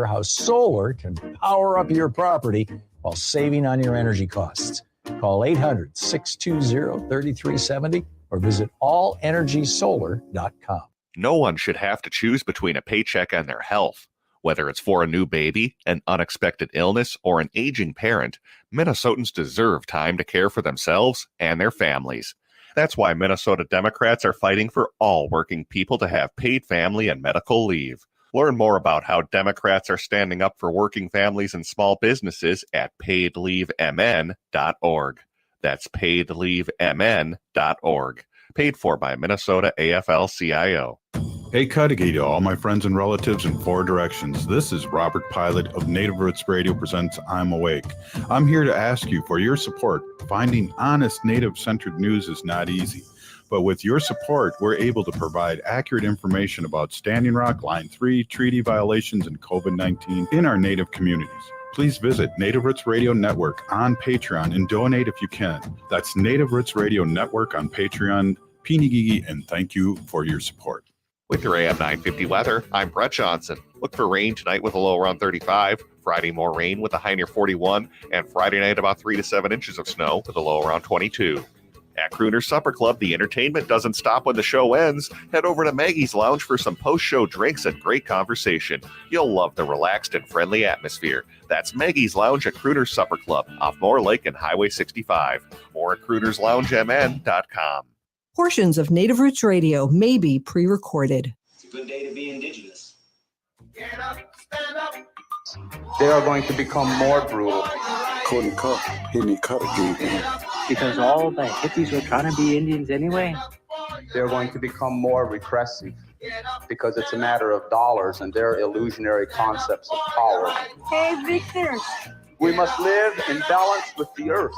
how solar can power up your property while saving on your energy costs. Call 800-620-3370 or visit allenergysolar.com. No one should have to choose between a paycheck and their health. Whether it's for a new baby, an unexpected illness, or an aging parent, Minnesotans deserve time to care for themselves and their families. That's why Minnesota Democrats are fighting for all working people to have paid family and medical leave. Learn more about how Democrats are standing up for working families and small businesses at paidleavemn.org. That's paidleavemn.org. Paid for by Minnesota AFL-CIO. Hey, Cudahy to all my friends and relatives in four directions. This is Robert Pilot of Native Roots Radio Presents I'm Awake. I'm here to ask you for your support. Finding honest Native-centered news is not easy. But with your support, we're able to provide accurate information about Standing Rock, Line 3, treaty violations, and COVID-19 in our Native communities. Please visit Native Roots Radio Network on Patreon and donate if you can. That's Native Roots Radio Network on Patreon. Pinigigi, and thank you for your support. With your AM 950 weather, I'm Brett Johnson. Look for rain tonight with a low around 35. Friday, more rain with a high near 41. And Friday night, about 3 to 7 inches of snow with a low around 22. At Crooner's Supper Club, the entertainment doesn't stop when the show ends. Head over to Maggie's Lounge for some post-show drinks and great conversation. You'll love the relaxed and friendly atmosphere. That's Maggie's Lounge at Crooner's Supper Club off Moore Lake and Highway 65 or at croonersloungemn.com. Portions of Native Roots Radio may be pre-recorded. It's a good day to be indigenous. Get up, stand up. They are going to become more brutal. Couldn't cut, hitting cut again. Because all the hippies were trying to be Indians anyway. They're going to become more repressive because it's a matter of dollars and their illusionary concepts of power. Hey, Victor. We must live in balance with the earth.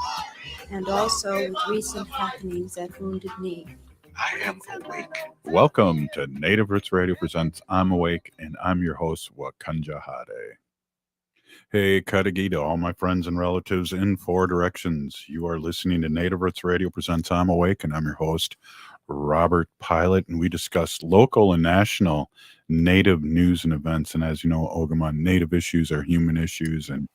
And also with recent happenings at Wounded Knee. I am awake. Welcome to Native Roots Radio Presents I'm Awake, and I'm your host, Wakanja Hade. Hey, Cudahy to all my friends and relatives in four directions. You are listening to Native Roots Radio Presents I'm Awake, and I'm your host, Robert Pilot, and we discuss local and national Native news and events. And as you know, Ogimaa, Native issues are human issues, and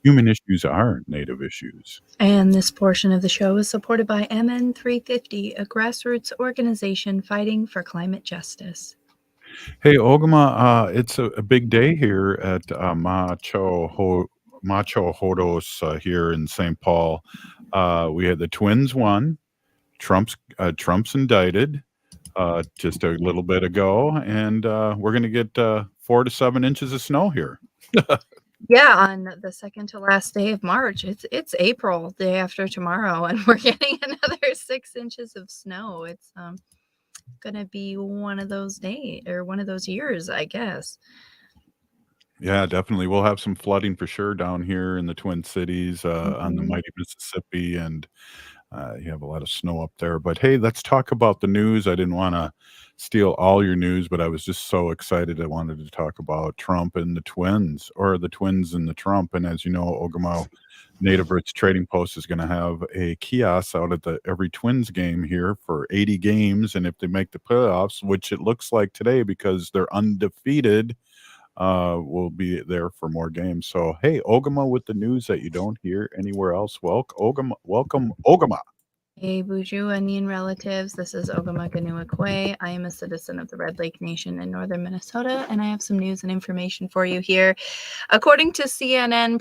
human issues are Native issues. And this portion of the show is supported by MN 350, a grassroots organization fighting for climate justice. Hey, Ogimaa, it's a big day here at Macho Hodos here in St. Paul. We had the Twins won. Trump's indicted just a little bit ago, and we're going to get 4 to 7 inches of snow here. Yeah, on the second to last day of March. It's April, day after tomorrow, and we're getting another 6 inches of snow. It's gonna be one of those days or one of those years, I guess. Yeah, definitely. We'll have some flooding for sure down here in the Twin Cities on the mighty Mississippi, and you have a lot of snow up there. But hey, let's talk about the news. I didn't want to steal all your news, but I was just so excited. I wanted to talk about Trump and the Twins, or the Twins and the Trump. And as you know, Ogimaa Native Roots Trading Post is going to have a kiosk out at every Twins game here for 80 games. And if they make the playoffs, which it looks like today because they're undefeated, we'll be there for more games. So, hey, Ogimaa with the news that you don't hear anywhere else. Welcome, Ogimaa. Hey, Buju Indian relatives. This is Ogimaa Ganuakwe. I am a citizen of the Red Lake Nation in northern Minnesota, and I have some news and information for you here. According to CNN,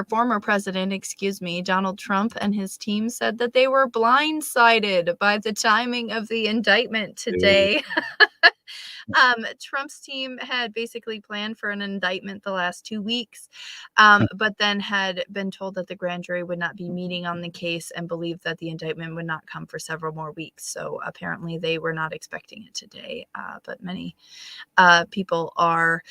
former president, Donald Trump and his team said that they were blindsided by the timing of the indictment today. Trump's team had basically planned for an indictment the last 2 weeks, but then had been told that the grand jury would not be meeting on the case and believed that the indictment would not come for several more weeks. So apparently they were not expecting it today, but many people are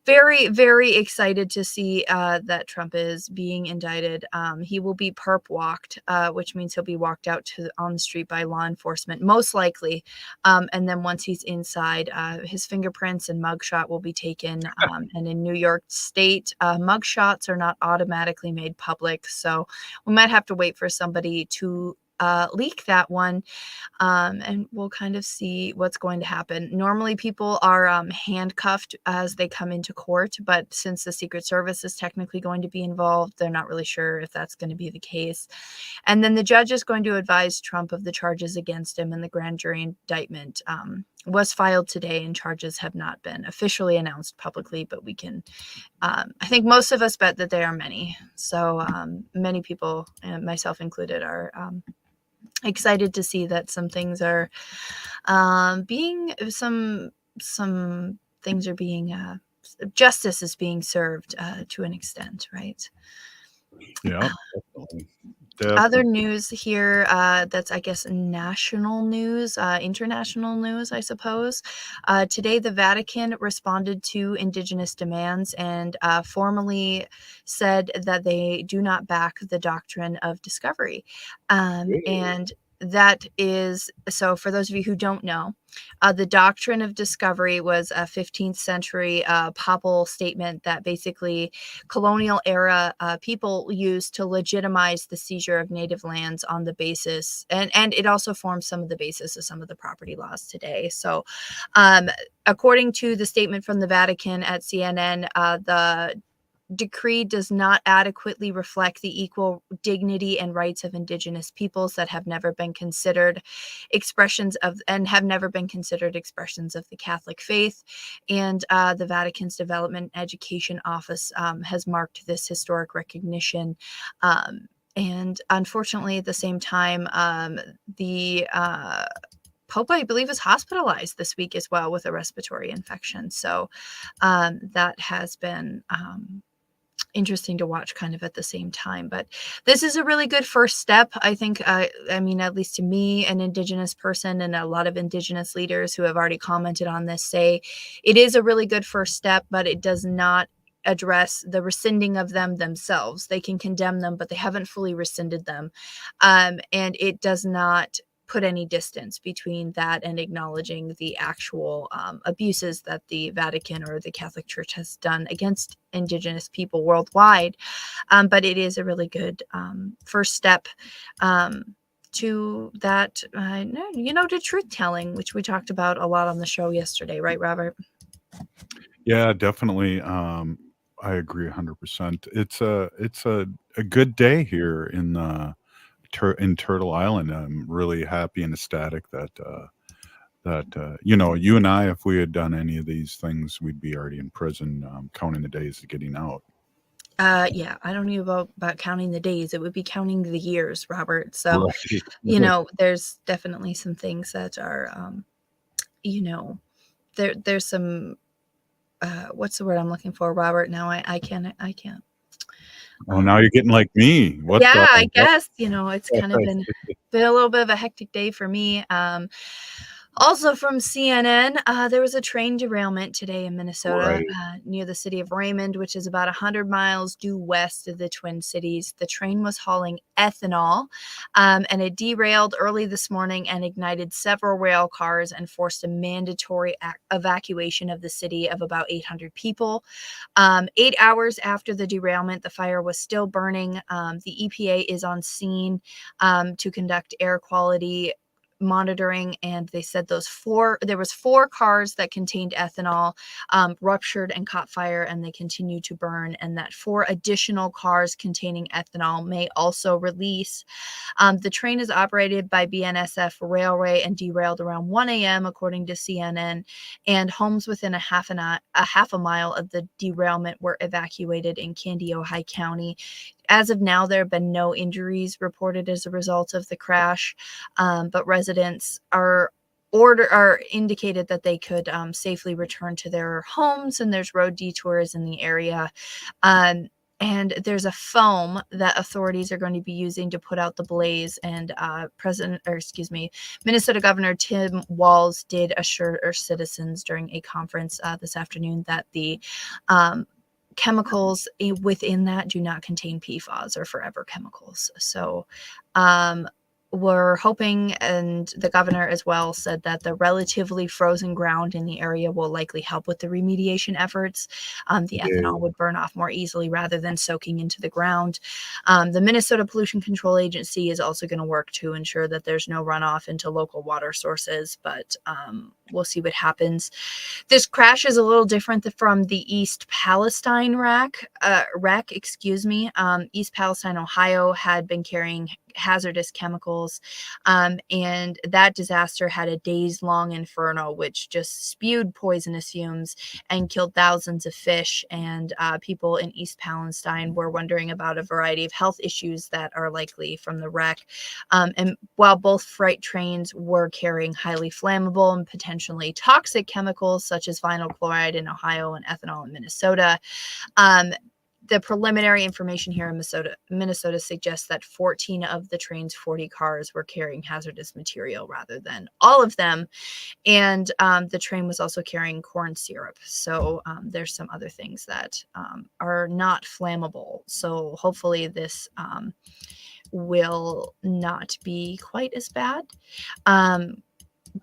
very, very excited to see that Trump is being indicted. He will be perp walked, which means he'll be walked out on the street by law enforcement, most likely. And then once he's inside, his fingerprints and mugshot will be taken. And in New York State, mugshots are not automatically made public. So we might have to wait for somebody to leak that one, and we'll kind of see what's going to happen. Normally, people are handcuffed as they come into court, but since the Secret Service is technically going to be involved, they're not really sure if that's going to be the case. And then the judge is going to advise Trump of the charges against him, and the grand jury indictment was filed today, and charges have not been officially announced publicly, but we can, I think most of us bet that there are many. So many people, myself included, are excited to see that some things are some things are being justice is being served to an extent, right? Yeah, definitely. Other news here that's, I guess, national news, international news, I suppose. Today, the Vatican responded to Indigenous demands and formally said that they do not back the doctrine of discovery. And that is, so for those of you who don't know, the doctrine of discovery was a 15th century papal statement that basically colonial era people used to legitimize the seizure of native lands on the basis, and it also forms some of the basis of some of the property laws today. So according to the statement from the Vatican at CNN, the decree does not adequately reflect the equal dignity and rights of Indigenous peoples that have never been considered expressions of the Catholic faith. And the Vatican's Development Education Office has marked this historic recognition. And unfortunately, at the same time, the Pope, I believe, is hospitalized this week as well with a respiratory infection. So that has been interesting to watch kind of at the same time. But this is a really good first step, I think. I mean, at least to me, an Indigenous person, and a lot of Indigenous leaders who have already commented on this say it is a really good first step, but it does not address the rescinding of them themselves. They can condemn them, but they haven't fully rescinded them. And it does not put any distance between that and acknowledging the actual abuses that the Vatican or the Catholic Church has done against Indigenous people worldwide. But it is a really good first step to that, to truth telling, which we talked about a lot on the show yesterday, right, Robert? Yeah, definitely. I agree 100%. It's a good day here in Turtle Island. I'm really happy and ecstatic that you and I, if we had done any of these things, we'd be already in prison, counting the days of getting out. Yeah, I don't know about counting the days. It would be counting the years, Robert. So, right. There's definitely some things that are, there's some, what's the word I'm looking for, Robert? Now I can't. Oh, now you're getting like me. I guess, it's kind of been a little bit of a hectic day for me. Also from CNN, there was a train derailment today in Minnesota, near the city of Raymond, which is about 100 miles due west of the Twin Cities. The train was hauling ethanol, and it derailed early this morning and ignited several rail cars and forced a mandatory evacuation of the city of about 800 people. 8 hours after the derailment, the fire was still burning. The EPA is on scene to conduct air quality monitoring, and they said there was 4 cars that contained ethanol ruptured and caught fire, and they continue to burn, and that 4 additional cars containing ethanol may also release. The train is operated by BNSF Railway and derailed around 1 a.m. according to CNN, and homes within a half a mile of the derailment were evacuated in Kandiyohi County. As of now, there have been no injuries reported as a result of the crash, but residents are indicated that they could safely return to their homes, and there's road detours in the area. And there's a foam that authorities are going to be using to put out the blaze. And Minnesota Governor Tim Walz did assure citizens during a conference this afternoon that the chemicals within that do not contain PFAS or forever chemicals. So we're hoping, and the governor as well said that the relatively frozen ground in the area will likely help with the remediation efforts. The ethanol would burn off more easily rather than soaking into the ground. The Minnesota Pollution Control Agency is also going to work to ensure that there's no runoff into local water sources, but we'll see what happens. This crash is a little different from the East Palestine wreck. East Palestine, Ohio had been carrying hazardous chemicals, and that disaster had a days-long inferno which just spewed poisonous fumes and killed thousands of fish, and people in East Palestine were wondering about a variety of health issues that are likely from the wreck. And while both freight trains were carrying highly flammable and potentially toxic chemicals such as vinyl chloride in Ohio and ethanol in Minnesota, the preliminary information here in Minnesota suggests that 14 of the train's 40 cars were carrying hazardous material rather than all of them. And the train was also carrying corn syrup. So there's some other things that are not flammable. So hopefully this will not be quite as bad.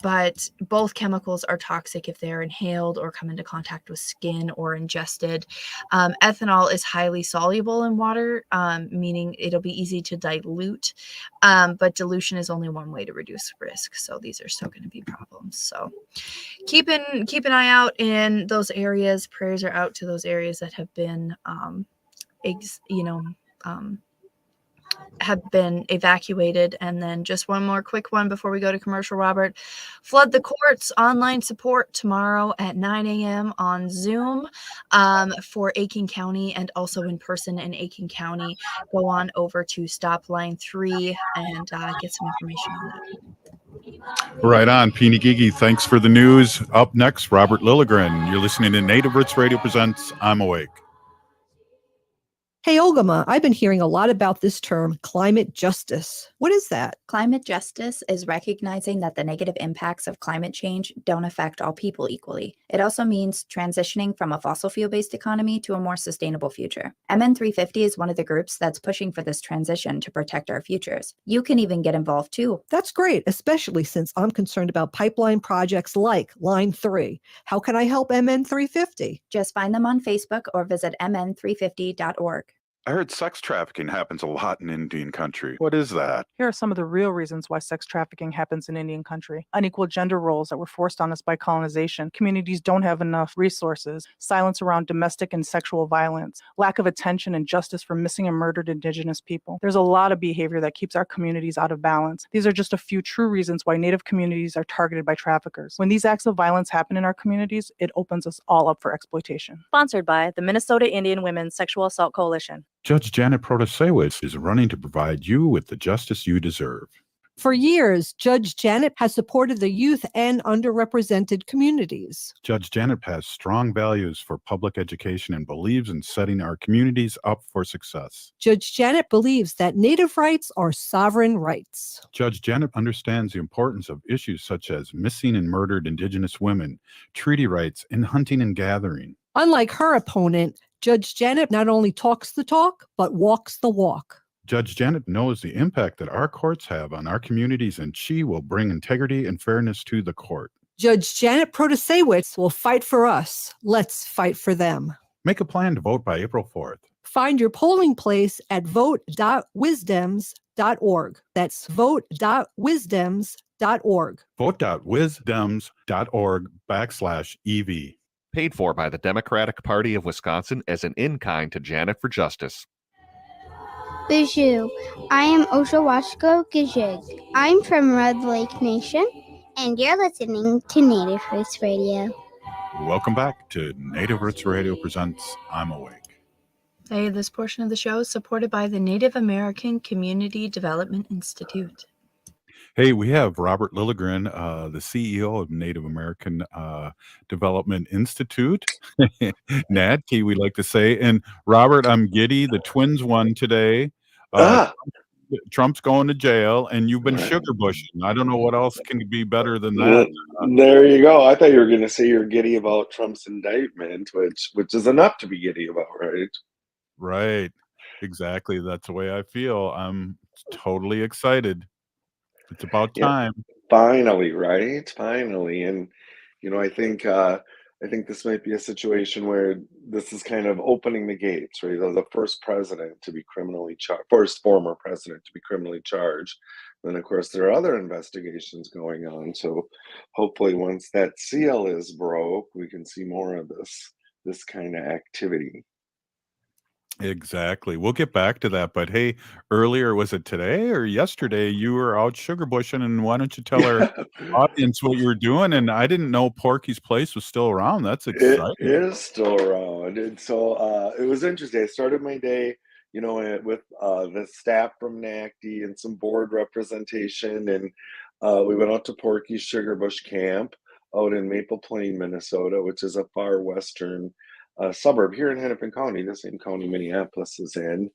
But both chemicals are toxic if they're inhaled or come into contact with skin or ingested. Ethanol is highly soluble in water, meaning it'll be easy to dilute, but dilution is only one way to reduce risk. So these are still going to be problems. So keep an eye out in those areas. Prayers are out to those areas that have been, have been evacuated. And then just one more quick one before we go to commercial, Robert. Flood the Courts online support tomorrow at 9 a.m. on Zoom for Aiken County, and also in person in Aiken County. Go on over to Stop Line 3 and get some information on that. Right on, Peeny Gigi. Thanks for the news. Up next, Robert Lilligren. You're listening to Native Roots Radio Presents I'm Awake. Hey, Ogimaa, I've been hearing a lot about this term, climate justice. What is that? Climate justice is recognizing that the negative impacts of climate change don't affect all people equally. It also means transitioning from a fossil fuel-based economy to a more sustainable future. MN350 is one of the groups that's pushing for this transition to protect our futures. You can even get involved too. That's great, especially since I'm concerned about pipeline projects like Line 3. How can I help MN350? Just find them on Facebook or visit mn350.org. I heard sex trafficking happens a lot in Indian country. What is that? Here are some of the real reasons why sex trafficking happens in Indian country. Unequal gender roles that were forced on us by colonization. Communities don't have enough resources. Silence around domestic and sexual violence. Lack of attention and justice for missing and murdered Indigenous people. There's a lot of behavior that keeps our communities out of balance. These are just a few true reasons why Native communities are targeted by traffickers. When these acts of violence happen in our communities, it opens us all up for exploitation. Sponsored by the Minnesota Indian Women's Sexual Assault Coalition. Judge Janet Protasewicz is running to provide you with the justice you deserve. For years, Judge Janet has supported the youth and underrepresented communities. Judge Janet has strong values for public education and believes in setting our communities up for success. Judge Janet believes that Native rights are sovereign rights. Judge Janet understands the importance of issues such as missing and murdered Indigenous women, treaty rights, and hunting and gathering. Unlike her opponent, Judge Janet not only talks the talk, but walks the walk. Judge Janet knows the impact that our courts have on our communities, and she will bring integrity and fairness to the court. Judge Janet Protasewicz will fight for us. Let's fight for them. Make a plan to vote by April 4th. Find your polling place at vote.wisdoms.org. That's vote.wisdoms.org. Vote.wisdoms.org/EV. Paid for by the Democratic Party of Wisconsin as an in-kind to Janet for Justice. Bijou, I am Oshawashko Gijig. I'm from Red Lake Nation, and you're listening to Native Roots Radio. Welcome back to Native Roots Radio Presents I'm Awake. Hey, this portion of the show is supported by the Native American Community Development Institute. Hey, we have Robert Lilligren, the CEO of Native American Development Institute, NACDI, we like to say. And Robert, I'm giddy. The Twins won today. Trump's going to jail, and you've been sugar bushing. I don't know what else can be better than that. There you go. I thought you were going to say you're giddy about Trump's indictment, which is enough to be giddy about, right? Right. Exactly. That's the way I feel. I'm totally excited. It's about Yeah, time. finally, right? Finally, and I think this might be a situation where this is kind of opening the gates, right? The first president to be criminally charged, first former president to be criminally charged. Then, of course, there are other investigations going on. So, hopefully, once that seal is broke, we can see more of this kind of activity. Exactly. We'll get back to that, but hey, earlier, was it today or yesterday, you were out sugar bushing, and why don't you tell our audience what you were doing? And I didn't know Porky's Place was still around. That's It exciting. is still around, and so it was interesting. I started my day, with the staff from NACDI and some board representation, and we went out to Porky's Sugar Bush Camp out in Maple Plain, Minnesota, which is a far western suburb here in Hennepin County, the same county Minneapolis is in.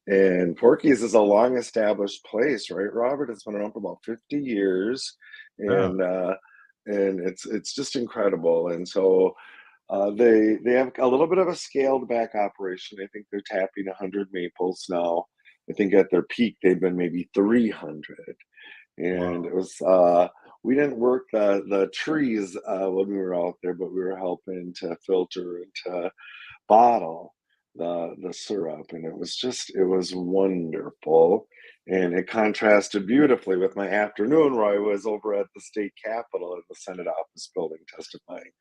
And Porky's is a long established place, right, Robert? It's been around for about 50 years, Yeah. and it's just incredible. And so they have a little bit of a scaled back operation. I think they're tapping 100 maples now. I think at their peak they've been maybe 300. And Wow. it was we didn't work the trees when we were out there, but we were helping to filter and to bottle the syrup, and it was wonderful. And it contrasted beautifully with my afternoon where I was over at the state capitol in the Senate office building testifying.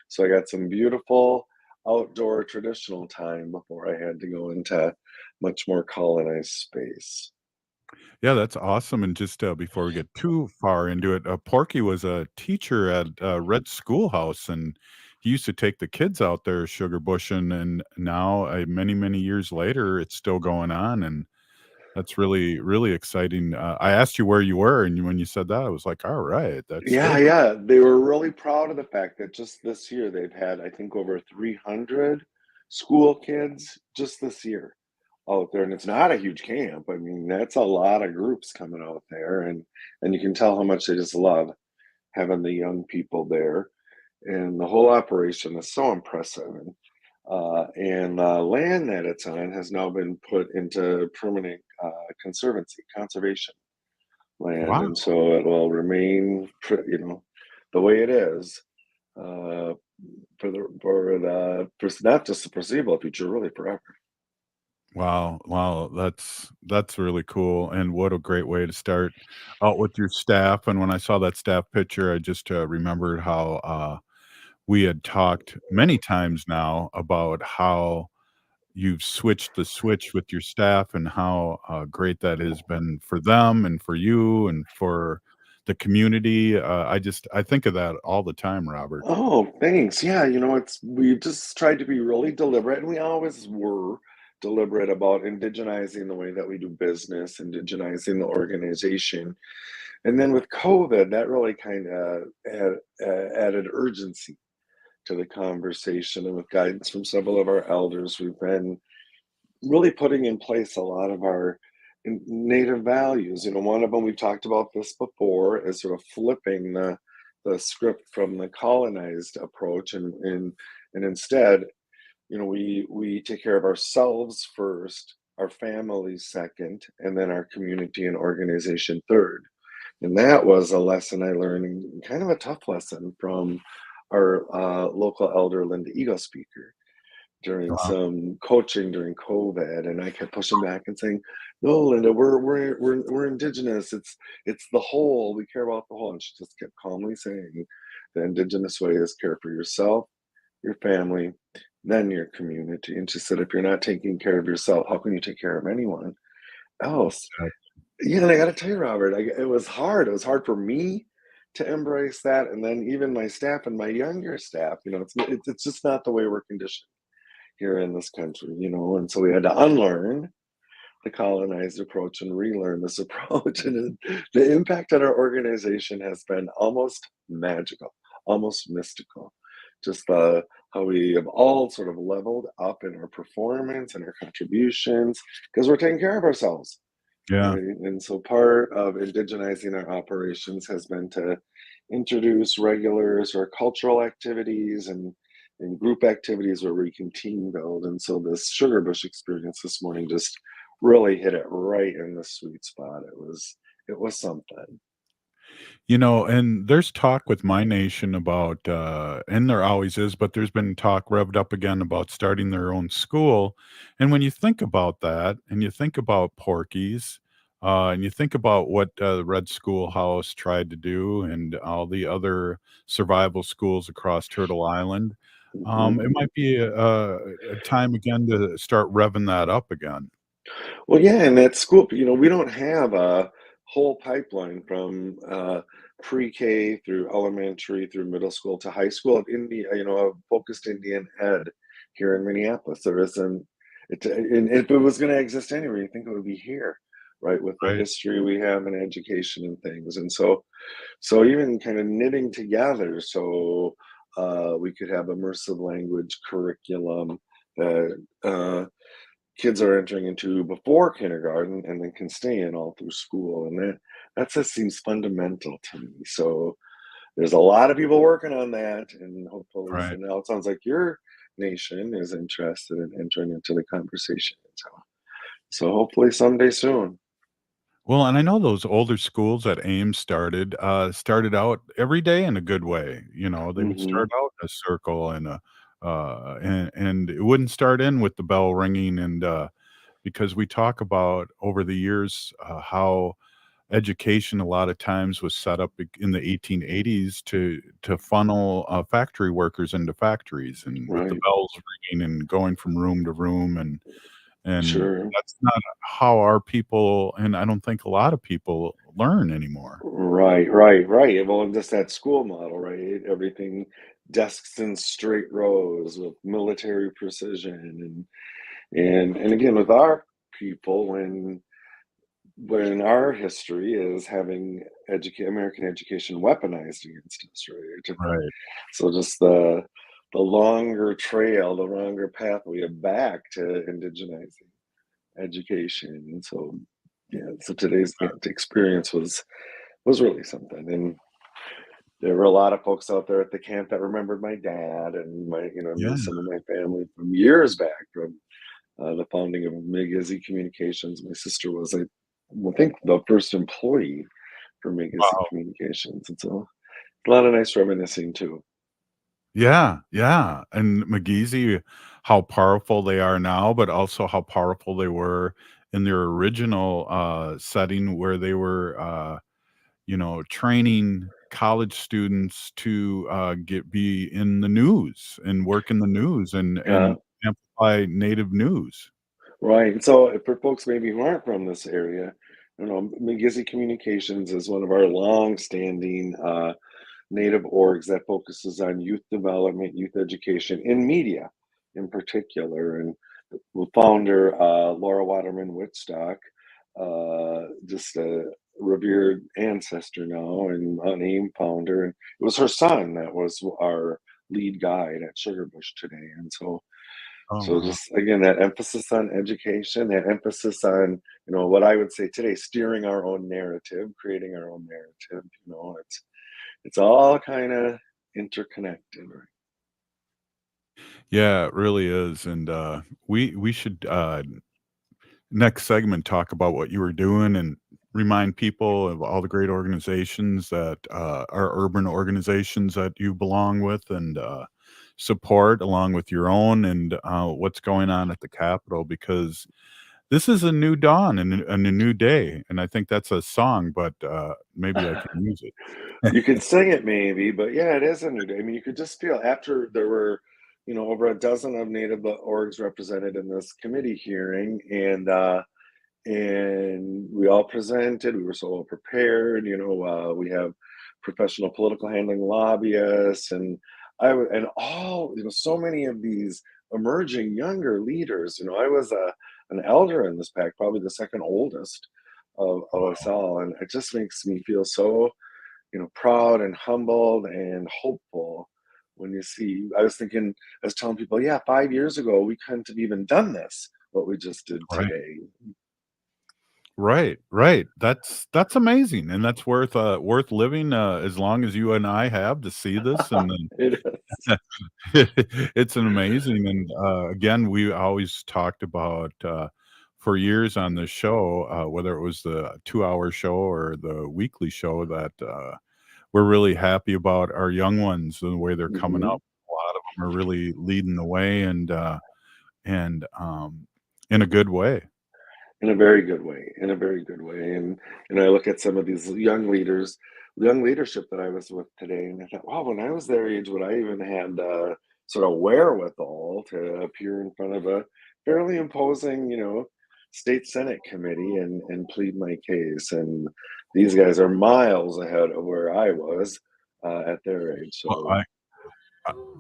So I got some beautiful outdoor traditional time before I had to go into much more colonized space. Yeah, that's awesome, and just, before we get too far into it, Porky was a teacher at, Red Schoolhouse, and he used to take the kids out there sugar bushing, and now, many, many years later, it's still going on, and that's really, really exciting. I asked you where you were, and when you said that, I was like, "Alright, that's Yeah, good." yeah. They were really proud of the fact that just this year they've had, I think, over 300 school kids just this year out there. And it's not a huge camp. I mean, that's a lot of groups coming out there, and you can tell how much they just love having the young people there. And the whole operation is so impressive. And the land that it's on has now been put into permanent conservation land, Wow. and so it will remain, the way it is uh, for not just the foreseeable future, really forever. Wow, wow, that's really cool, and what a great way to start out with your staff, and when I saw that staff picture, I just, remembered how, we had talked many times now about how you've switched the switch with your staff and how, great that has been for them and for you and for the community. I think of that all the time, Robert. Oh, thanks. Yeah, it's we just tried to be really deliberate, and we always were deliberate about indigenizing the way that we do business, indigenizing the organization. And then with COVID, that really kind of added urgency to the conversation. And with guidance from several of our elders, we've been really putting in place a lot of our native values. One of them, we've talked about this before, is sort of flipping the script from the colonized approach, and instead, we take care of ourselves first, our families second, and then our community and organization third. And that was a lesson I learned, and kind of a tough lesson from our local elder, Linda Ego speaker, during Wow. some coaching during COVID. And I kept pushing back and saying, "No, Linda, we're indigenous. It's the whole. We care about the whole." And she just kept calmly saying, "The indigenous way is care for yourself, your family, then your community." And she said, "If you're not taking care of yourself, how can you take care of anyone else?" Yeah, and I got to tell you, Robert, it was hard. It was hard for me to embrace that, and then even my staff and my younger staff. It's just not the way we're conditioned here in this country. And so we had to unlearn the colonized approach and relearn this approach. And the impact on our organization has been almost magical, almost mystical. Just how we have all sort of leveled up in our performance and our contributions because we're taking care of ourselves. Yeah. Right? And so part of indigenizing our operations has been to introduce regulars or cultural activities and group activities where we can team build. And so this Sugar Bush experience this morning just really hit it right in the sweet spot. It was something. And there's talk with my nation about, and there always is, but there's been talk revved up again about starting their own school. And when you think about that, and you think about Porky's, and you think about what the Red Schoolhouse tried to do, and all the other survival schools across Turtle Island, Mhm. it might be a time again to start revving that up again. Well, yeah, and that school, we don't have a whole pipeline from pre-K through elementary through middle school to high school of India, a focused Indian ed here in Minneapolis. There isn't, and if it was going to exist anywhere, you think it would be here, right? With the Right. history we have in education and things. And so even kind of knitting together so we could have immersive language curriculum that kids are entering into before kindergarten and then can stay in all through school. And that just seems fundamental to me. So there's a lot of people working on that, and hopefully, so Right. now it sounds like your nation is interested in entering into the conversation. So hopefully someday soon. Well, and I know those older schools that Ames started out every day in a good way. They would start Hmm. out in a circle and it wouldn't start in with the bell ringing because we talk about over the years how education a lot of times was set up in the 1880s to funnel factory workers into factories and with the Right. bells ringing and going from room to room and Sure. that's not how our people and I don't think a lot of people learn anymore. Right, right, right. Well, and just that school model, right? Everything desks in straight rows with military precision and again with our people when our history is having American education weaponized against us, right? Right. So just the longer trail, the longer path we have back to indigenizing education. And so yeah, so today's experience was really something. And there were a lot of folks out there at the camp that remembered my dad and Yeah. some of my family from years back from the founding of McGizzy Communications. My sister was, I think, the first employee for McGizzy Wow. Communications. And so a lot of nice reminiscing too. Yeah, yeah, and McGeezy, how powerful they are now, but also how powerful they were in their original, setting where they were, training college students to, be in the news and work in the news Yeah. and amplify native news. Right. And so for folks maybe who aren't from this area, McGizzy Communications is one of our long-standing native orgs that focuses on youth development, youth education in media in particular. And the founder, Laura Waterman Whitstock, just a revered ancestor now and unnamed founder. And it was her son that was our lead guide at Sugarbush today. And Oh, so wow. just again, that emphasis on education, that emphasis on, what I would say today, steering our own narrative, creating our own narrative, it's all kind of interconnected, right? Yeah, it really is, and, we should, next segment talk about what you were doing and remind people of all the great organizations that are urban organizations that you belong with and support along with your own and what's going on at the Capitol because this is a new dawn and a new day. And I think that's a song, but maybe I can use it. You could sing it maybe, but yeah, it is a new day. I mean, you could just feel after there were, over a dozen of Native orgs represented in this committee hearing, and we all presented. We were so well prepared. We have professional political handling lobbyists, and and all so many of these emerging younger leaders. I was an elder in this pack, probably the second oldest of us all, and it just makes me feel so proud and humbled and hopeful when you see. I was thinking, I was telling people, yeah, 5 years ago we couldn't have even done this, what we just did Right. today. Right, right. That's amazing, and that's worth living as long as you and I have to see this, and then It is. it's an amazing and again, we always talked about for years on the show, whether it was the 2-hour show or the weekly show, that we're really happy about our young ones and the way they're coming up. A lot of them are really leading the way, and in a good way. In a very good way, and I look at some of these young leaders, young leadership that I was with today, and I thought, wow, when I was their age, would I even had sort of wherewithal to appear in front of a fairly imposing, state senate committee and plead my case? And these guys are miles ahead of where I was at their age. So Well,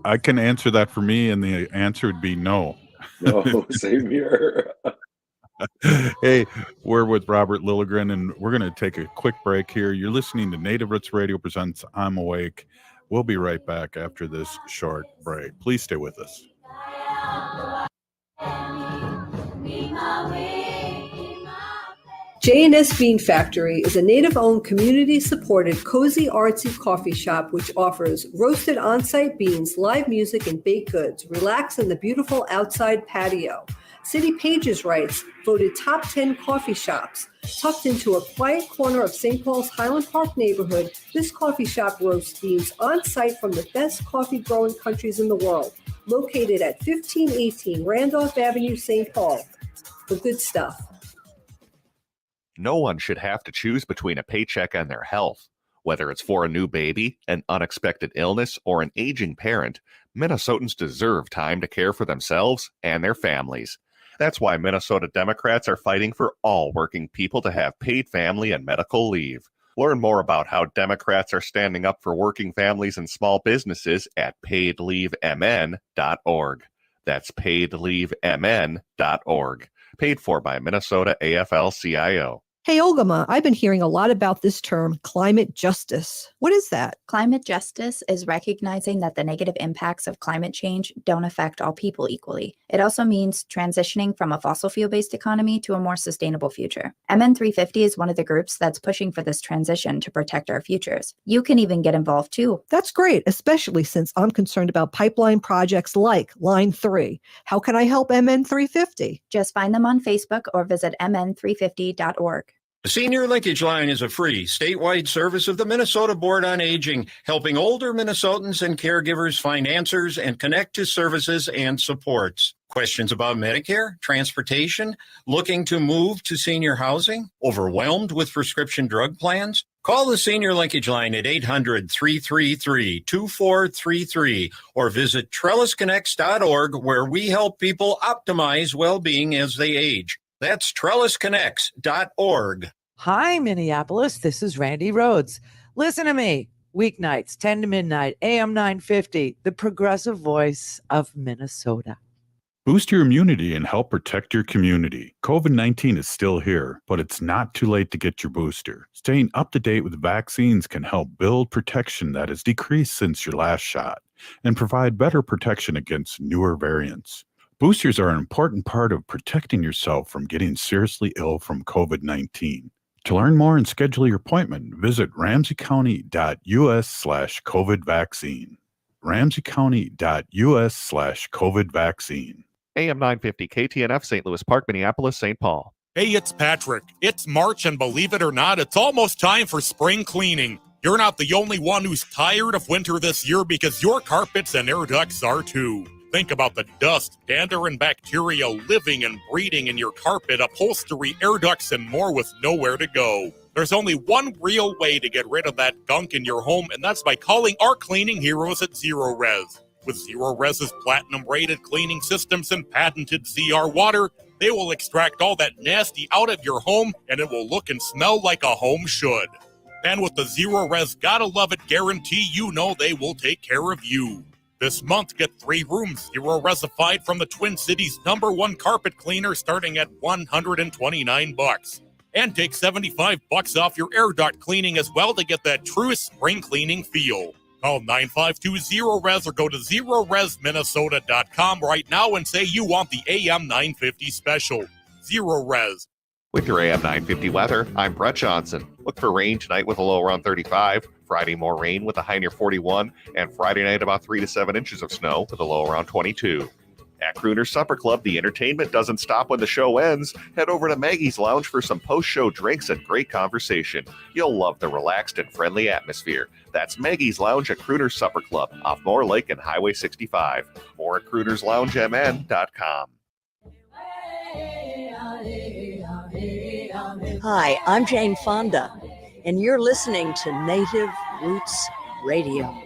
I can answer that for me, and the answer would be no. No, same here. Hey, we're with Robert Lilligren, and we're going to take a quick break here. You're listening to Native Roots Radio Presents I'm Awake. We'll be right back after this short break. Please stay with us. J&S Bean Factory is a native-owned, community-supported, cozy, artsy coffee shop which offers roasted on-site beans, live music, and baked goods. Relax in the beautiful outside patio. City Pages writes, voted top 10 coffee shops. Tucked into a quiet corner of St. Paul's Highland Park neighborhood, this coffee shop roasts beans on-site from the best coffee-growing countries in the world. Located at 1518 Randolph Avenue, St. Paul. The good stuff. No one should have to choose between a paycheck and their health. Whether it's for a new baby, an unexpected illness, or an aging parent, Minnesotans deserve time to care for themselves and their families. That's why Minnesota Democrats are fighting for all working people to have paid family and medical leave. Learn more about how Democrats are standing up for working families and small businesses at paidleavemn.org. That's paidleavemn.org. Paid for by Minnesota AFL-CIO. Hey, Ogimaa, I've been hearing a lot about this term, climate justice. What is that? Climate justice is recognizing that the negative impacts of climate change don't affect all people equally. It also means transitioning from a fossil fuel-based economy to a more sustainable future. MN350 is one of the groups that's pushing for this transition to protect our futures. You can even get involved too. That's great, especially since I'm concerned about pipeline projects like Line 3. How can I help MN350? Just find them on Facebook or visit mn350.org. The Senior Linkage Line is a free statewide service of the Minnesota Board on Aging, helping older Minnesotans and caregivers find answers and connect to services and supports. Questions about Medicare, transportation, looking to move to senior housing, overwhelmed with prescription drug plans? Call the Senior Linkage Line at 800-333-2433 or visit trellisconnects.org, where we help people optimize well-being as they age. That's trellisconnects.org. Hi, Minneapolis. This is Randy Rhodes. Listen to me. Weeknights, 10 to midnight, AM 950, the progressive voice of Minnesota. Boost your immunity and help protect your community. COVID-19 is still here, but it's not too late to get your booster. Staying up to date with vaccines can help build protection that has decreased since your last shot and provide better protection against newer variants. Boosters are an important part of protecting yourself from getting seriously ill from COVID-19. To learn more and schedule your appointment, visit ramseycounty.us/COVID vaccine. ramseycounty.us/COVID vaccine. AM 950 KTNF, St. Louis Park, Minneapolis, St. Paul. Hey, it's Patrick. It's March, and believe it or not, it's almost time for spring cleaning. You're not the only one who's tired of winter this year, because your carpets and air ducts are too. Think about the dust, dander, and bacteria living and breeding in your carpet, upholstery, air ducts, and more with nowhere to go. There's only one real way to get rid of that gunk in your home, and that's by calling our cleaning heroes at Zero Res. With Zero Res's platinum-rated cleaning systems and patented ZR water, they will extract all that nasty out of your home, and it will look and smell like a home should. And with the Zero Res Gotta Love It guarantee, you know they will take care of you. This month, get 3 rooms Zero Resified from the Twin Cities' #1 carpet cleaner, starting at $129. And take $75 off your air duct cleaning as well to get that true spring cleaning feel. Call 952-ZERO-RES or go to ZeroResMinnesota.com right now and say you want the AM 950 special. Zero Res. With your AM 950 weather, I'm Brett Johnson. Look for rain tonight with a low around 35. Friday, more rain with a high near 41. And Friday night, about 3 to 7 inches of snow with a low around 22. At Crooner's Supper Club, the entertainment doesn't stop when the show ends. Head over to Maggie's Lounge for some post-show drinks and great conversation. You'll love the relaxed and friendly atmosphere. That's Maggie's Lounge at Crooner's Supper Club, off Moore Lake and Highway 65. More at croonersloungemn.com. Hi, I'm Jane Fonda, and you're listening to Native Roots Radio.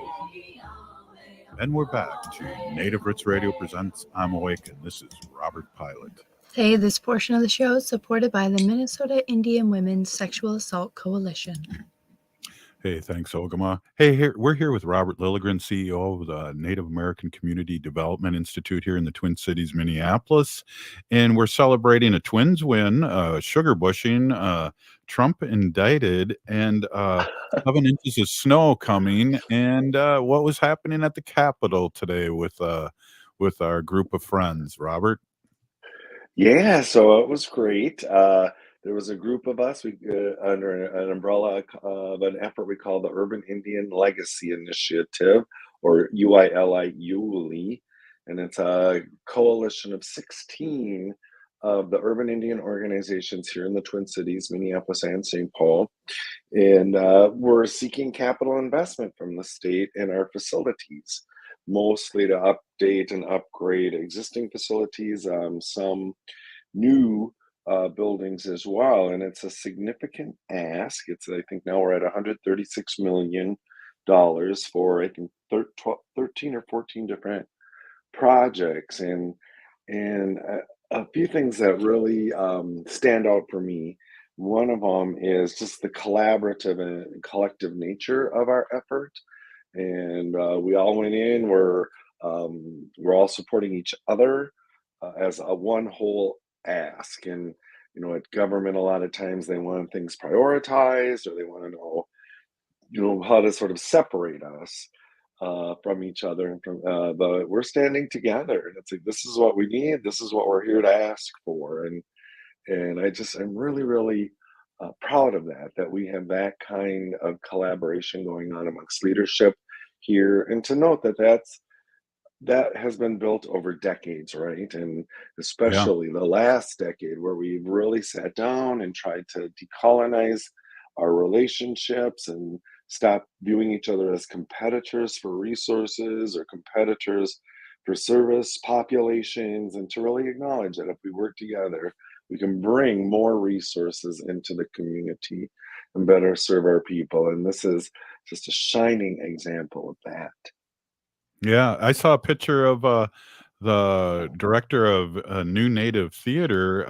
And we're back to Native Roots Radio Presents I'm Awake, and this is Robert Pilot. Hey, this portion of the show is supported by the Minnesota Indian Women's Sexual Assault Coalition. Hey, thanks, Ogimaa. Hey, we're here with Robert Lilligren, CEO of the Native American Community Development Institute here in the Twin Cities, Minneapolis. And we're celebrating a Twins win, sugar bushing, Trump indicted, and 7 inches of snow coming. And what was happening at the Capitol today with our group of friends, Robert? Yeah, so it was great. There was a group of us under an umbrella of an effort we call the Urban Indian Legacy Initiative, or UILI, and it's a coalition of 16 of the urban Indian organizations here in the Twin Cities, Minneapolis and St. Paul. And we're seeking capital investment from the state in our facilities, mostly to update and upgrade existing facilities, some new buildings as well. And it's a significant ask. I think now we're at $136 million for, I think, 13 or 14 different projects. And a few things that really stand out for me. One of them is just the collaborative and collective nature of our effort. And we all went in, we're all supporting each other as a one whole ask. And at government, a lot of times they want things prioritized, or they want to know how to sort of separate us from each other. And but we're standing together, and it's like, this is what we need, this is what we're here to ask for. And I'm really, really proud of that we have that kind of collaboration going on amongst leadership here, and to note that has been built over decades, right? And especially the last decade, where we've really sat down and tried to decolonize our relationships and stop viewing each other as competitors for resources or competitors for service populations, and to really acknowledge that if we work together, we can bring more resources into the community and better serve our people. And this is just a shining example of that. Yeah, I saw a picture of the director of New Native Theater,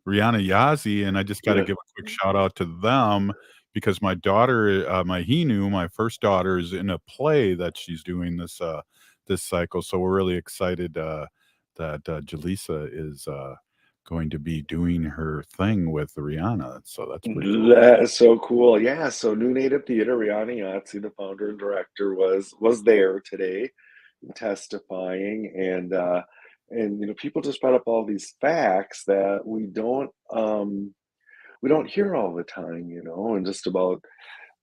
Rihanna Yazi, and I just got to give a quick shout out to them, because my daughter, my first daughter, is in a play that she's doing this cycle. So we're really excited that Jaleesa is going to be doing her thing with Rihanna. So that's pretty cool. That is so cool. Yeah, so New Native Theater, Rihanna Yazi, the founder and director, was there today testifying, and people just brought up all these facts that we don't hear all the time, and just about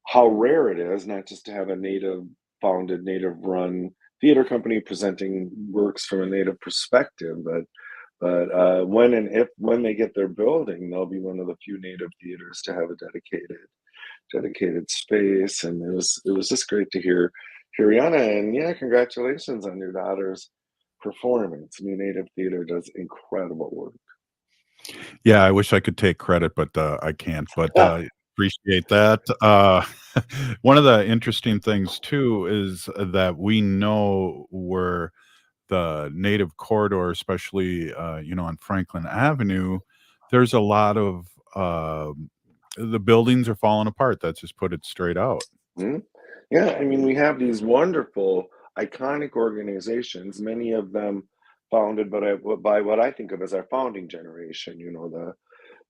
how rare it is not just to have a native founded, native run theater company presenting works from a native perspective, but when they get their building, they'll be one of the few native theaters to have a dedicated space. And it was just great to hear Rihanna, and congratulations on your daughter's performance. New Native Theater does incredible work. Yeah, I wish I could take credit, but I can't. But appreciate that. One of the interesting things too is that we know where the Native corridor, especially on Franklin Avenue, there's a lot of the buildings are falling apart. That's just put it straight out. Mm-hmm. Yeah, I mean, we have these wonderful, iconic organizations, many of them founded by what I think of as our founding generation, the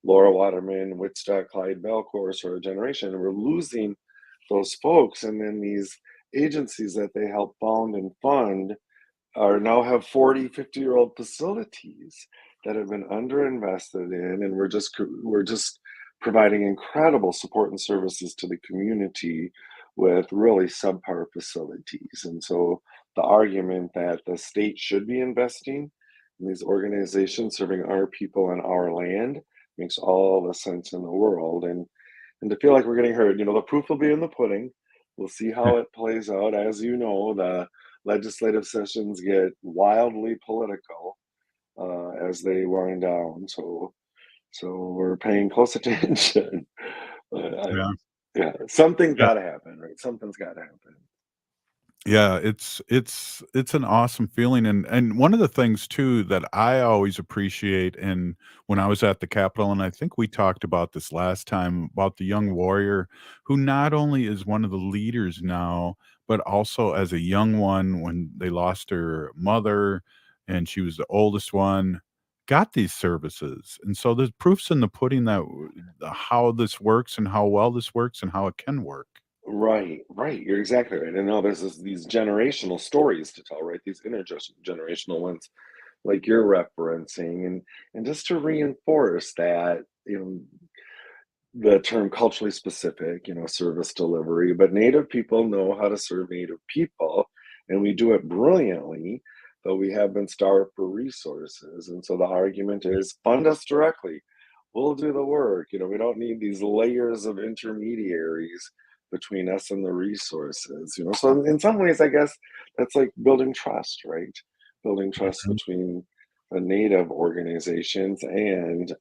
Laura Waterman, Woodstock, Clyde Belcour sort of generation. And we're losing those folks. And then these agencies that they help found and fund are now have 40, 50-year-old facilities that have been underinvested in. And we're just providing incredible support and services to the community with really subpar facilities. And so the argument that the state should be investing And these organizations serving our people on our land makes all the sense in the world. And to feel like we're getting heard, the proof will be in the pudding. We'll see how it plays out. As you know, the legislative sessions get wildly political as they wind down. So we're paying close attention. Yeah. Yeah, something's Yeah. got to happen, right? Something's got to happen. Yeah, it's an awesome feeling, and one of the things too that I always appreciate, and when I was at the Capitol, and I think we talked about this last time about the young warrior who not only is one of the leaders now, but also as a young one when they lost her mother and she was the oldest one, got these services. And so there's proofs in the pudding that how this works and how well this works and how it can work. Right, right. You're exactly right. And now there's these generational stories to tell, right? These intergenerational ones, like you're referencing, and just to reinforce that, the term culturally specific, service delivery, but Native people know how to serve Native people, and we do it brilliantly, though we have been starved for resources. And so the argument is fund us directly. We'll do the work. We don't need these layers of intermediaries between us and the resources. So in some ways, I guess that's like building trust, right? Building trust Mhm. between the Native organizations and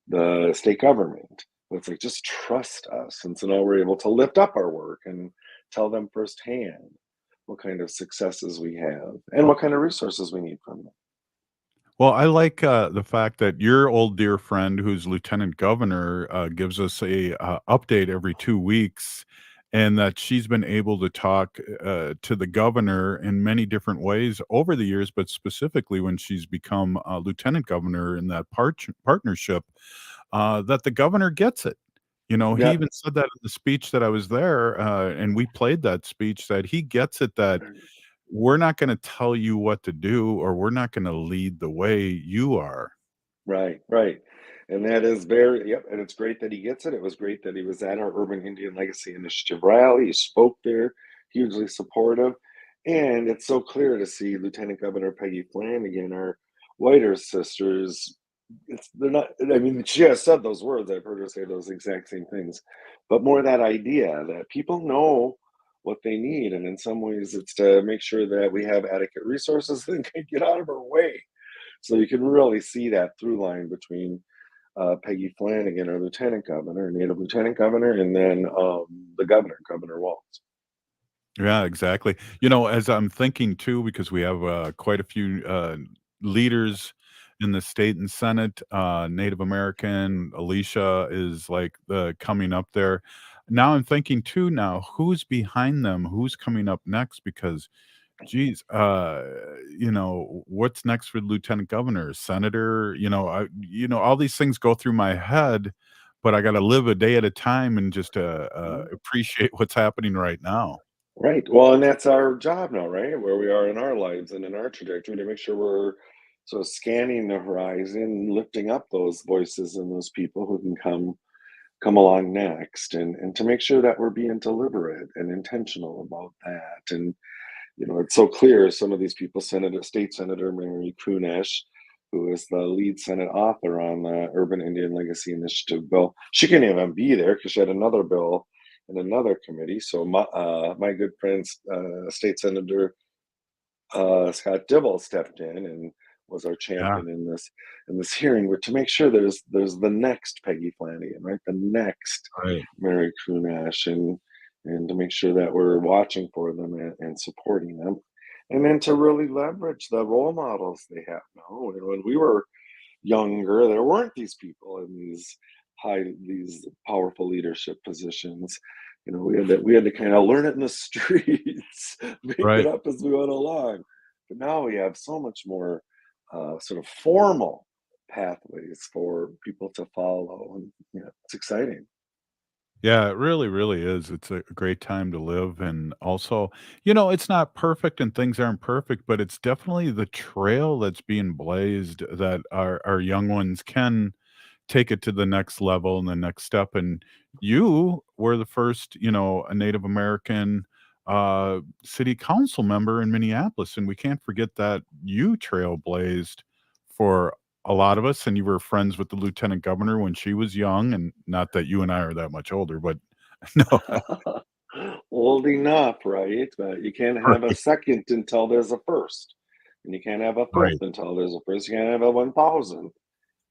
the state government. It's like, just trust us. And so now we're able to lift up our work and tell them firsthand what kind of successes we have and what kind of resources we need from them. Well, I like, the fact that your old dear friend who's lieutenant governor, gives us a, update every 2 weeks, and that she's been able to talk, to the governor in many different ways over the years, but specifically when she's become, lieutenant governor in that partnership, that the governor gets it. He Yeah. even said that in the speech that I was there, and we played that speech, that he gets it, that we're not gonna tell you what to do, or we're not gonna lead the way, you are. Right, right. And that is very, yep. And it's great that he gets it. It was great that he was at our Urban Indian Legacy Initiative rally. He spoke there, hugely supportive. And it's so clear to see Lieutenant Governor Peggy Flanagan, our whiter sisters. They're not, I mean, she has said those words. I've heard her say those exact same things. But more that idea that people know what they need. And in some ways, it's to make sure that we have adequate resources that can get out of our way. So you can really see that through line between Peggy Flanagan, our lieutenant governor, native lieutenant governor, and then the governor, Governor Walz. Yeah, exactly. As I'm thinking too, because we have, quite a few, leaders in the state and Senate, Native American, Alicia is, like, coming up there. Now I'm thinking too now, who's behind them? Who's coming up next? Because geez, what's next for lieutenant governor, senator? All these things go through my head, but I got to live a day at a time and just appreciate what's happening right now. Right. Well, and that's our job now, right? Where we are in our lives and in our trajectory to make sure we're sort of scanning the horizon, lifting up those voices and those people who can come along next, and to make sure that we're being deliberate and intentional about that. And it's so clear some of these people, State Senator Mary Kunesh, who is the lead Senate author on the Urban Indian Legacy Initiative bill, she couldn't even be there because she had another bill in another committee. So my good friend, State Senator Scott Dibble stepped in and was our Yeah. champion in this hearing, to make sure there's the next Peggy Flanagan, right? The next Right. Mary Kunesh, and to make sure that we're watching for them and supporting them, and then to really leverage the role models they have now. And when we were younger, there weren't these people in these powerful leadership positions. We had to kind of learn it in the streets, make it Right. up as we went along. But now we have so much more sort of formal pathways for people to follow, and it's exciting. Yeah, it really, really is. It's a great time to live. And also, it's not perfect and things aren't perfect, but it's definitely the trail that's being blazed that our young ones can take it to the next level and the next step. And you were the first, a Native American city council member in Minneapolis, and we can't forget that you trailblazed for a lot of us, and you were friends with the lieutenant governor when she was young, and not that you and I are that much older, but no. Old enough, right? But you can't have a second until there's a first, and you can't have a Right. fifth until there's a first. You can't have a 1,000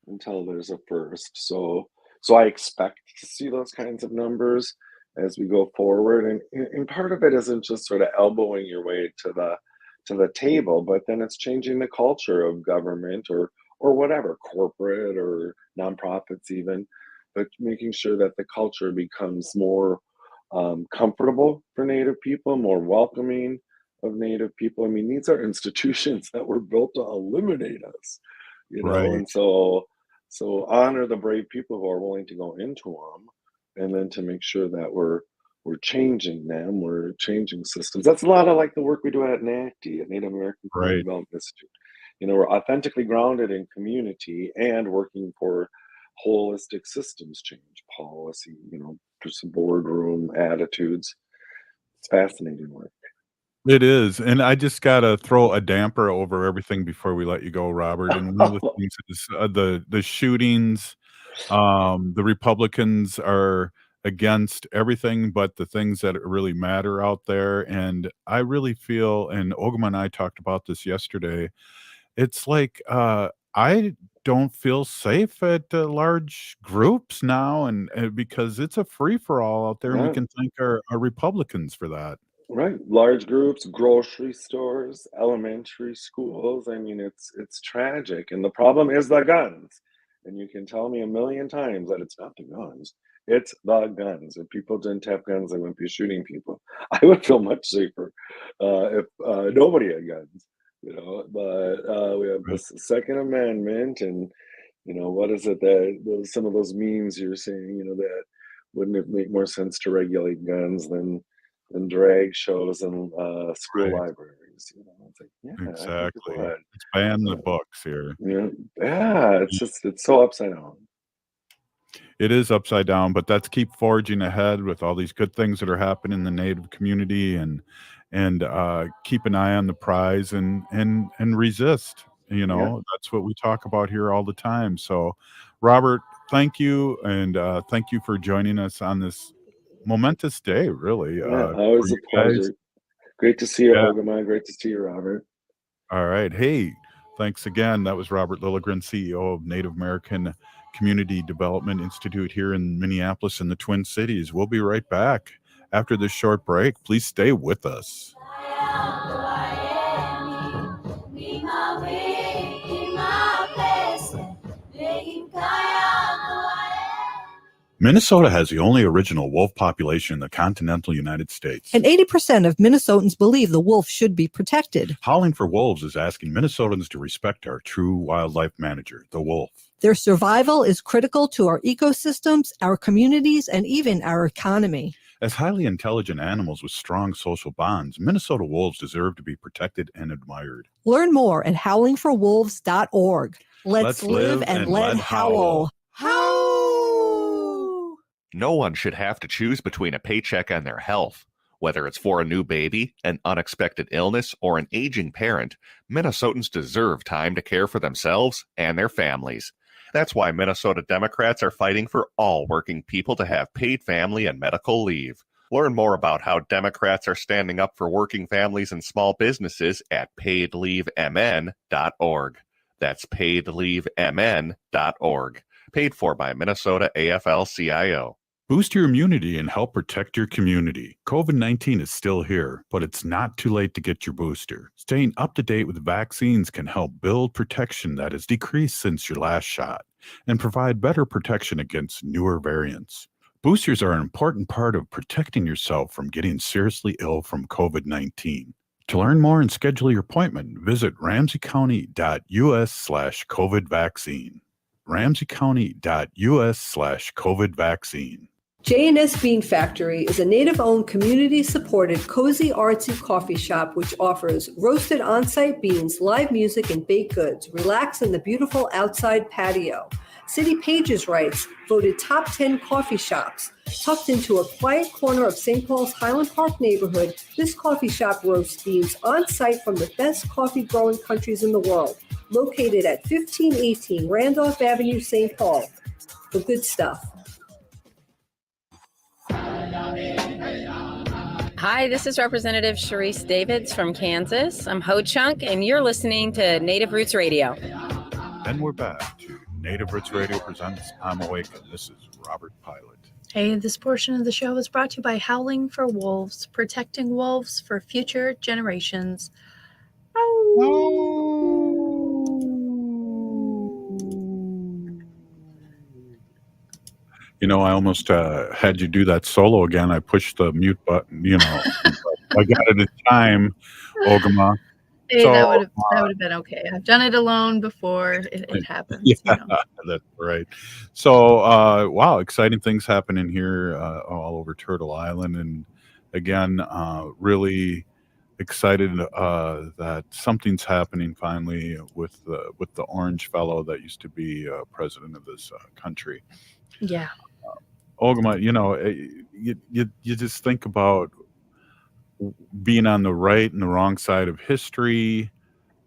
until there's a first. So I expect to see those kinds of numbers as we go forward, and part of it isn't just sort of elbowing your way to the table, but then it's changing the culture of government or whatever, corporate or nonprofits even, but making sure that the culture becomes more comfortable for Native people, more welcoming of Native people. I mean, these are institutions that were built to eliminate us, Right. and so honor the brave people who are willing to go into them, and then to make sure that we're changing them, we're changing systems. That's a lot of like the work we do at NACDI, at Native American Community Right. Development Institute. We're authentically grounded in community and working for holistic systems change, policy, just boardroom attitudes. It's fascinating work. It is, and I just gotta throw a damper over everything before we let you go, Robert, and one of the things is, the shootings. The Republicans are against everything but the things that really matter out there, and I really feel, and Ogimaa and I talked about this yesterday, it's like, I don't feel safe at, large groups now, and because it's a free-for-all out there, and we Yeah. can thank our Republicans for that. Right. Large groups, grocery stores, elementary schools. I mean, it's tragic. And the problem is the guns. And you can tell me a million times that it's not the guns. It's the guns. If people didn't have guns, they wouldn't be shooting people. I would feel much safer if nobody had guns, But we have Right. this Second Amendment, and what is it that some of those memes you're saying, that wouldn't it make more sense to regulate guns than drag shows and school Right. libraries? It's like, yeah, I think it Exactly. would. Let's ban the books here. Yeah, it's so upside down. It is upside down, but that's keep forging ahead with all these good things that are happening in the Native community, and keep an eye on the prize, and resist. Yeah. That's what we talk about here all the time. So, Robert, thank you, and thank you for joining us on this momentous day. Really, Yeah, for always a you guys. pleasure. Great to see you, Yeah. Ogimaa. Great to see you, Robert. All right. Hey, thanks again. That was Robert Lilligren, CEO of Native American Community Development Institute here in Minneapolis and the Twin Cities. We'll be right back after this short break. Please stay with us. Minnesota has the only original wolf population in the continental United States. And 80% of Minnesotans believe the wolf should be protected. Howling for Wolves is asking Minnesotans to respect our true wildlife manager, the wolf. Their survival is critical to our ecosystems, our communities, and even our economy. As highly intelligent animals with strong social bonds, Minnesota wolves deserve to be protected and admired. Learn more at howlingforwolves.org. Let's live and let howl. No one should have to choose between a paycheck and their health. Whether it's for a new baby, an unexpected illness, or an aging parent, Minnesotans deserve time to care for themselves and their families. That's why Minnesota Democrats are fighting for all working people to have paid family and medical leave. Learn more about how Democrats are standing up for working families and small businesses at paidleavemn.org. That's paidleavemn.org. Paid for by Minnesota AFL-CIO. Boost your immunity and help protect your community. COVID-19 is still here, but it's not too late to get your booster. Staying up to date with vaccines can help build protection that has decreased since your last shot and provide better protection against newer variants. Boosters are an important part of protecting yourself from getting seriously ill from COVID-19. To learn more and schedule your appointment, visit ramseycounty.us/COVID vaccine. ramseycounty.us/COVID vaccine. J&S Bean Factory is a native-owned, community-supported, cozy, artsy coffee shop which offers roasted on-site beans, live music, and baked goods. Relax in the beautiful outside patio. City Pages writes, voted top 10 coffee shops. Tucked into a quiet corner of St. Paul's Highland Park neighborhood, this coffee shop roasts beans on site from the best coffee growing countries in the world. Located at 1518 Randolph Avenue, St. Paul. The good stuff. Hi, this is Representative Sharice Davids from Kansas. I'm Ho Chunk, and you're listening to Native Roots Radio. And we're back to Native Roots Radio Presents I'm Awake, and this is Robert Pilot. Hey, this portion of the show is brought to you by Howling for Wolves, protecting wolves for future generations. You know, I almost had you do that solo again. I pushed the mute button, you know. I got it in time, Ogimaa. Hey, So, that would have been okay. I've done it alone before. It happens. yeah, You know. that's right. So, wow, exciting things happening here all over Turtle Island. And again, really excited that something's happening finally with the orange fellow that used to be president of this country. Yeah. Ogimaa, you know, you just think about being on the right and the wrong side of history.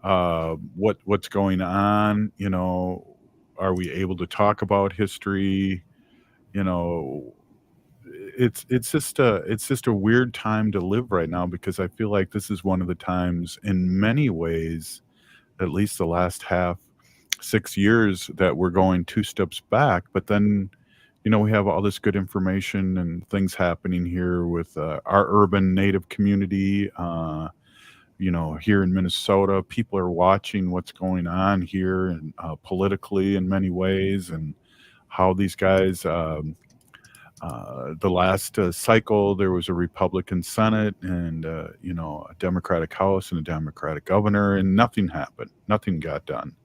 What's going on? You know, are we able to talk about history? You know, it's just a weird time to live right now, because I feel like this is one of the times, in many ways, at least the last 6 years, that we're going 2 steps back. But then, you know, we have all this good information and things happening here with our urban Native community. You know, here in Minnesota, people are watching what's going on here, and politically in many ways, and how these guys. The last cycle, there was a Republican Senate and you know, a Democratic House and a Democratic governor, and nothing happened. Nothing got done.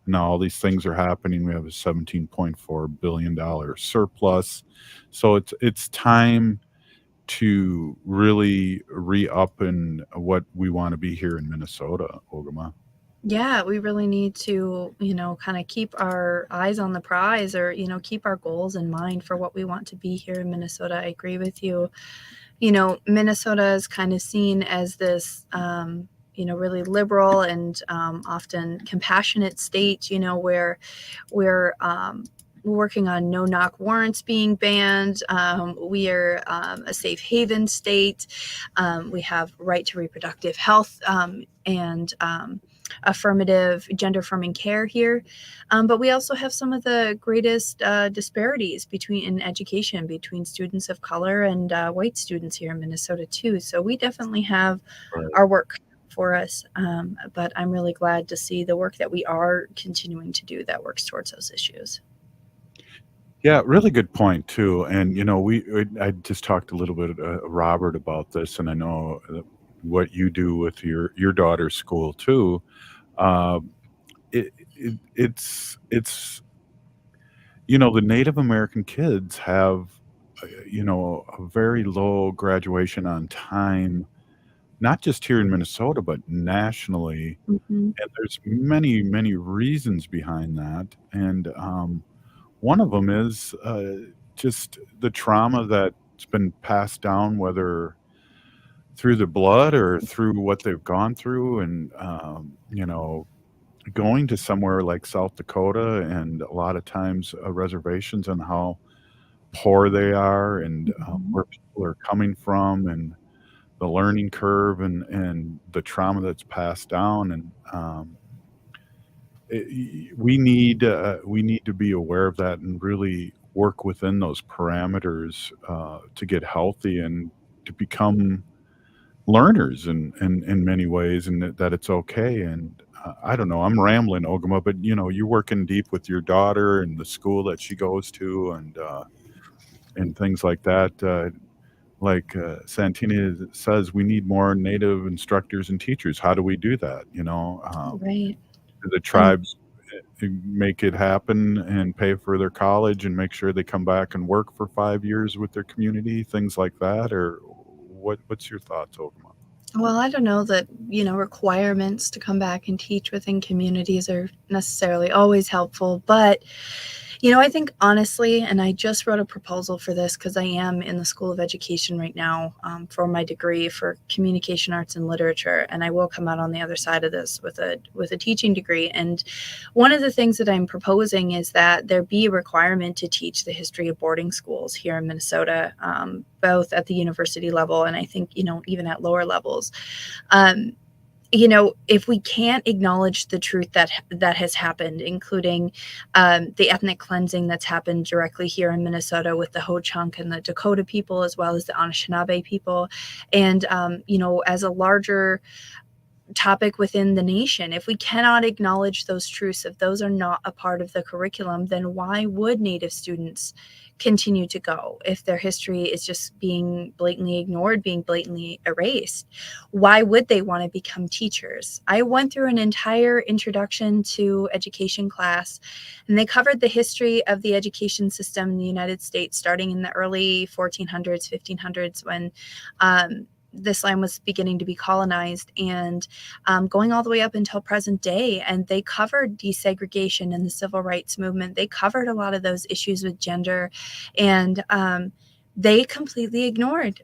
Now all these things are happening. We have a $17.4 billion surplus. So it's time to really re-up in what we want to be here in Minnesota, Ogimaa. Yeah, we really need to, you know, kind of keep our eyes on the prize, or, you know, keep our goals in mind for what we want to be here in Minnesota. I agree with you. You know, Minnesota is kind of seen as this, you know, really liberal and often compassionate state, you know, where we're working on no-knock warrants being banned. We are a safe haven state. We have right to reproductive health and affirmative gender-affirming care here. But we also have some of the greatest disparities in education between students of color and white students here in Minnesota too. So we definitely have our work for us. But I'm really glad to see the work that we are continuing to do that works towards those issues. Yeah, really good point too. And you know, I just talked a little bit, Robert, about this, and I know what you do with your daughter's school too. It's you know, the Native American kids have you know, a very low graduation on time, not just here in Minnesota but nationally. Mm-hmm. And there's many reasons behind that. And one of them is just the trauma that's been passed down, whether through the blood or through what they've gone through. And you know, going to somewhere like South Dakota, and a lot of times reservations, on how poor they are, and where people are coming from, and the learning curve, and the trauma that's passed down. And we need to be aware of that and really work within those parameters to get healthy and to become learners in many ways, and that it's okay. And I don't know, I'm rambling, Ogimaa, but you know, you're working deep with your daughter and the school that she goes to, and things like that. Like Santina says, we need more Native instructors and teachers. How do we do that? You know, Right. do the tribes make it happen and pay for their college and make sure they come back and work for 5 years with their community, things like that? Or what's your thoughts, Ogimaa? Well, I don't know that, you know, requirements to come back and teach within communities are necessarily always helpful, but I think honestly, and I just wrote a proposal for this because I am in the School of Education right now for my degree for communication arts and literature, and I will come out on the other side of this with a teaching degree. And one of the things that I'm proposing is that there be a requirement to teach the history of boarding schools here in Minnesota, both at the university level and I think even at lower levels. If we can't acknowledge the truth that has happened, including the ethnic cleansing that's happened directly here in Minnesota with the Ho-Chunk and the Dakota people, as well as the Anishinaabe people, and as a larger topic within the nation, if we cannot acknowledge those truths, if those are not a part of the curriculum, then why would Native students continue to go if their history is just being blatantly ignored, being blatantly erased? Why would they want to become teachers? I went through an entire introduction to education class, and they covered the history of the education system in the United States, starting in the early 1400s, 1500s, when this land was beginning to be colonized, and going all the way up until present day. And they covered desegregation and the civil rights movement. They covered a lot of those issues with gender, and they completely ignored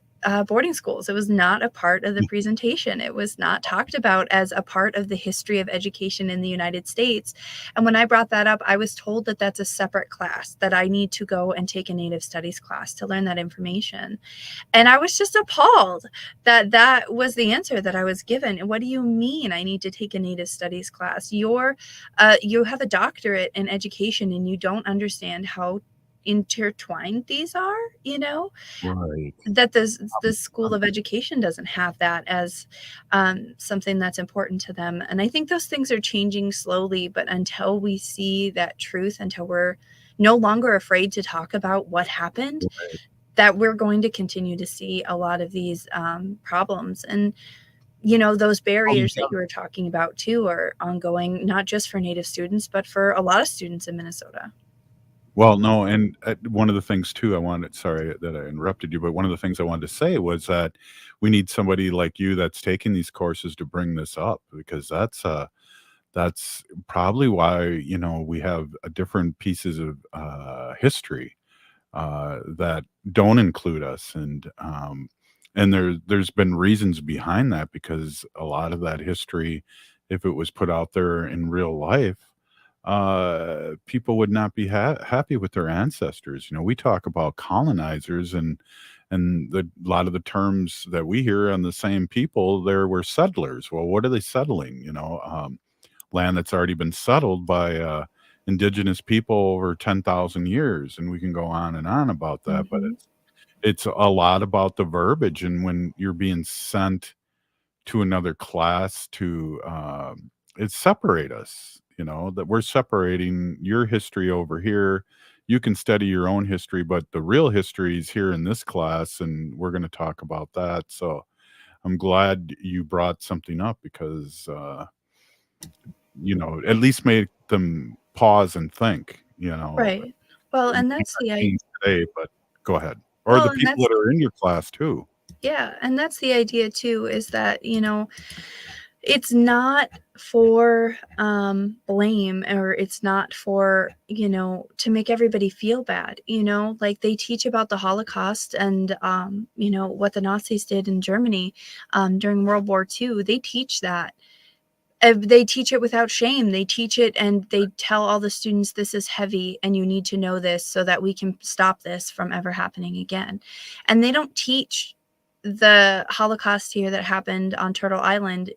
boarding schools. It was not a part of the presentation. It was not talked about as a part of the history of education in the United States. And when I brought that up, I was told that that's a separate class, that I need to go and take a Native Studies class to learn that information. And I was just appalled that that was the answer that I was given. And what do you mean I need to take a Native Studies class? You have a doctorate in education and you don't understand how intertwined these are, Right. that the School of Education doesn't have that as something that's important to them. And I think those things are changing slowly, but until we see that truth, until we're no longer afraid to talk about what happened, that we're going to continue to see a lot of these problems. And those barriers that you were talking about too are ongoing, not just for Native students, but for a lot of students in Minnesota. Well, no, and one of the things too, sorry that I interrupted you, but one of the things I wanted to say was that we need somebody like you that's taking these courses to bring this up, because that's probably why, we have different pieces of history that don't include us. And there's been reasons behind that, because a lot of that history, if it was put out there in real life, people would not be happy with their ancestors. We talk about colonizers, and a lot of the terms that we hear on the same people there were settlers. Well, what are they settling? Land that's already been settled by indigenous people over 10,000 years, and we can go on and on about that. But it's a lot about the verbiage, and when you're being sent to another class to it separate us, that we're separating your history over here. You can study your own history, but the real history is here in this class, and we're going to talk about that. So I'm glad you brought something up, because at least make them pause and think. Right. Well, and that's the idea today, but go ahead. Or the people that are in your class too. Yeah, and that's the idea too, is that it's not for blame, or it's not for to make everybody feel bad. Like they teach about the Holocaust and what the Nazis did in Germany during World War II. They teach that. They teach it without shame. They teach it and they tell all the students, this is heavy and you need to know this so that we can stop this from ever happening again. And they don't teach the Holocaust here that happened on Turtle Island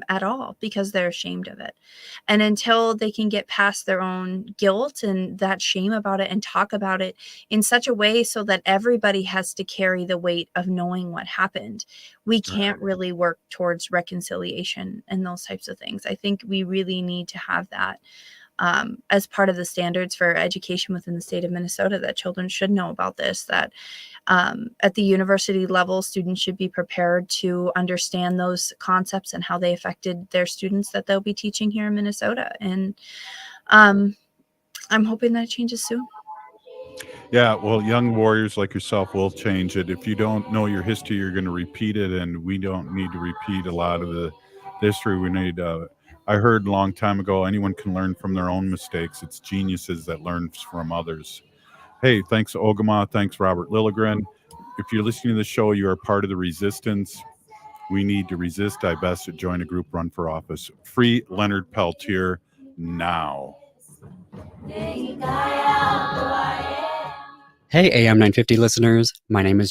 at all, because they're ashamed of it. And until they can get past their own guilt and that shame about it and talk about it in such a way so that everybody has to carry the weight of knowing what happened, we can't really work towards reconciliation and those types of things. I think we really need to have that as part of the standards for education within the state of Minnesota, that children should know about this, that at the university level, students should be prepared to understand those concepts and how they affected their students that they'll be teaching here in Minnesota. And I'm hoping that changes soon. Yeah, well, young warriors like yourself will change it. If you don't know your history, you're going to repeat it, and we don't need to repeat a lot of the history. We need I heard a long time ago, anyone can learn from their own mistakes. It's geniuses that learn from others. Hey, thanks, Ogimaa. Thanks, Robert Lilligren. If you're listening to the show, you are part of the resistance. We need to resist, divest, join a group, run for office. Free Leonard Peltier now. Hey, AM 950 listeners. My name is